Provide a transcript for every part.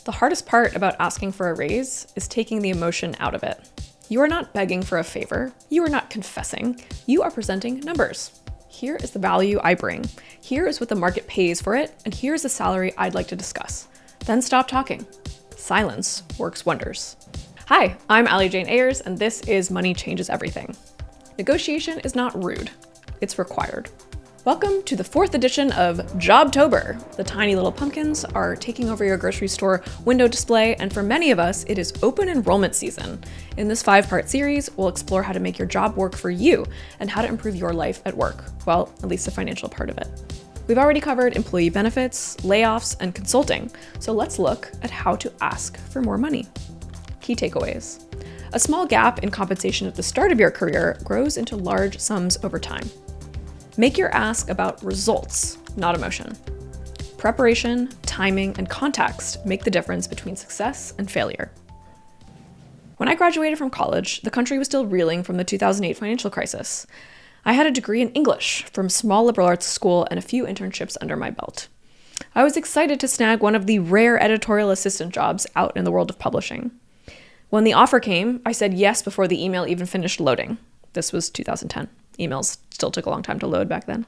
The hardest part about asking for a raise is taking the emotion out of it. You are not begging for a favor. You are not confessing. You are presenting numbers. Here is the value I bring. Here is what the market pays for it, and here is the salary I'd like to discuss. Then stop talking. Silence works wonders. Hi, I'm Jane Ayers, and this is Money Changes Everything. Negotiation is not rude. It's required. Welcome to the 4th edition of Jobtober. The tiny little pumpkins are taking over your grocery store window display, and for many of us, it is open enrollment season. In this 5-part series, we'll explore how to make your job work for you and how to improve your life at work. Well, at least the financial part of it. We've already covered employee benefits, layoffs, and consulting, so let's look at how to ask for more money. Key takeaways. A small gap in compensation at the start of your career grows into large sums over time. Make your ask about results, not emotion. Preparation, timing, and context make the difference between success and failure. When I graduated from college, the country was still reeling from the 2008 financial crisis. I had a degree in English from small liberal arts school and a few internships under my belt. I was excited to snag one of the rare editorial assistant jobs out in the world of publishing. When the offer came, I said yes before the email even finished loading. This was 2010. Emails still took a long time to load back then.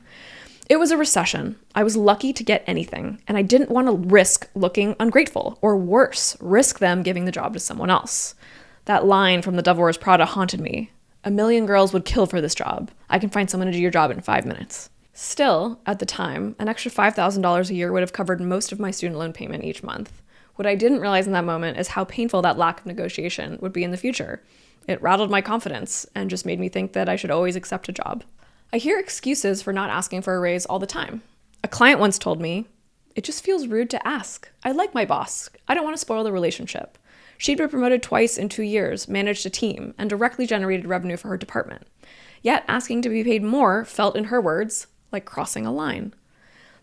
It was a recession. I was lucky to get anything, and I didn't want to risk looking ungrateful, or worse, risk them giving the job to someone else. That line from The Devil Wears Prada haunted me. 1 million girls would kill for this job. I can find someone to do your job in 5 minutes. Still, at the time, an extra $5,000 a year would have covered most of my student loan payment each month. What I didn't realize in that moment is how painful that lack of negotiation would be in the future. It rattled my confidence and just made me think that I should always accept a job. I hear excuses for not asking for a raise all the time. A client once told me, "It just feels rude to ask. I like my boss. I don't want to spoil the relationship." She'd been promoted twice in 2 years, managed a team, and directly generated revenue for her department. Yet asking to be paid more felt, in her words, like crossing a line.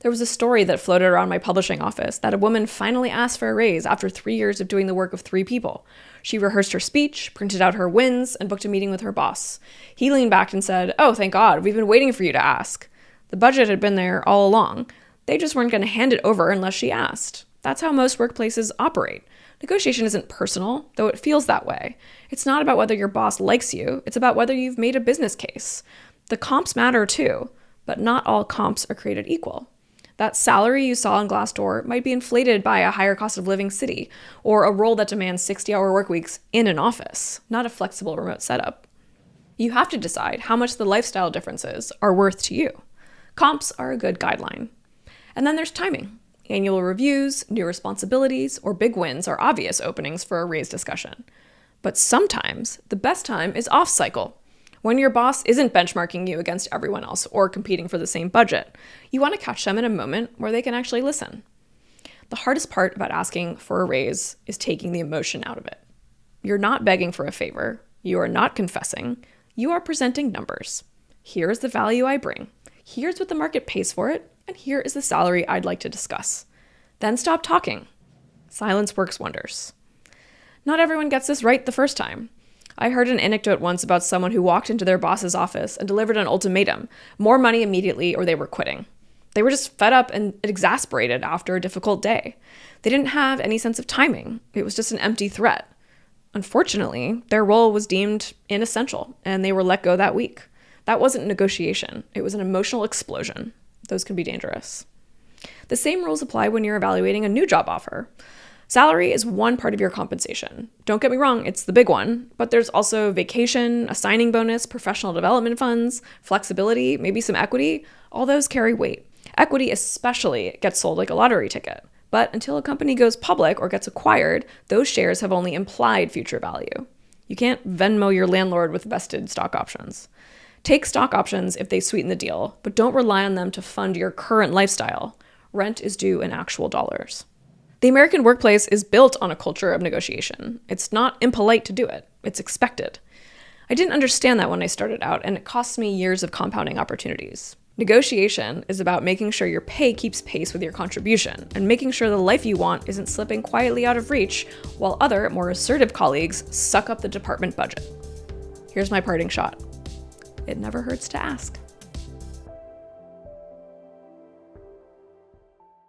There was a story that floated around my publishing office that a woman finally asked for a raise after 3 years of doing the work of 3 people. She rehearsed her speech, printed out her wins, and booked a meeting with her boss. He leaned back and said, "Oh, thank God, we've been waiting for you to ask." The budget had been there all along. They just weren't going to hand it over unless she asked. That's how most workplaces operate. Negotiation isn't personal, though it feels that way. It's not about whether your boss likes you. It's about whether you've made a business case. The comps matter too, but not all comps are created equal. That salary you saw on Glassdoor might be inflated by a higher cost of living city, or a role that demands 60-hour work weeks in an office, not a flexible remote setup. You have to decide how much the lifestyle differences are worth to you. Comps are a good guideline. And then there's timing. Annual reviews, new responsibilities, or big wins are obvious openings for a raise discussion. But sometimes the best time is off-cycle. When your boss isn't benchmarking you against everyone else or competing for the same budget, you want to catch them in a moment where they can actually listen. The hardest part about asking for a raise is taking the emotion out of it. You're not begging for a favor. You are not confessing. You are presenting numbers. Here is the value I bring. Here's what the market pays for it, and here is the salary I'd like to discuss. Then stop talking. Silence works wonders. Not everyone gets this right the first time. I heard an anecdote once about someone who walked into their boss's office and delivered an ultimatum: more money immediately or they were quitting. They were just fed up and exasperated after a difficult day. They didn't have any sense of timing. It was just an empty threat. Unfortunately, their role was deemed inessential and they were let go that week. That wasn't negotiation. It was an emotional explosion. Those can be dangerous. The same rules apply when you're evaluating a new job offer. Salary is one part of your compensation. Don't get me wrong, it's the big one, but there's also vacation, a signing bonus, professional development funds, flexibility, maybe some equity. All those carry weight. Equity especially gets sold like a lottery ticket. But until a company goes public or gets acquired, those shares have only implied future value. You can't Venmo your landlord with vested stock options. Take stock options if they sweeten the deal, but don't rely on them to fund your current lifestyle. Rent is due in actual dollars. The American workplace is built on a culture of negotiation. It's not impolite to do it. It's expected. I didn't understand that when I started out, and it cost me years of compounding opportunities. Negotiation is about making sure your pay keeps pace with your contribution, and making sure the life you want isn't slipping quietly out of reach, while other, more assertive colleagues suck up the department budget. Here's my parting shot. It never hurts to ask.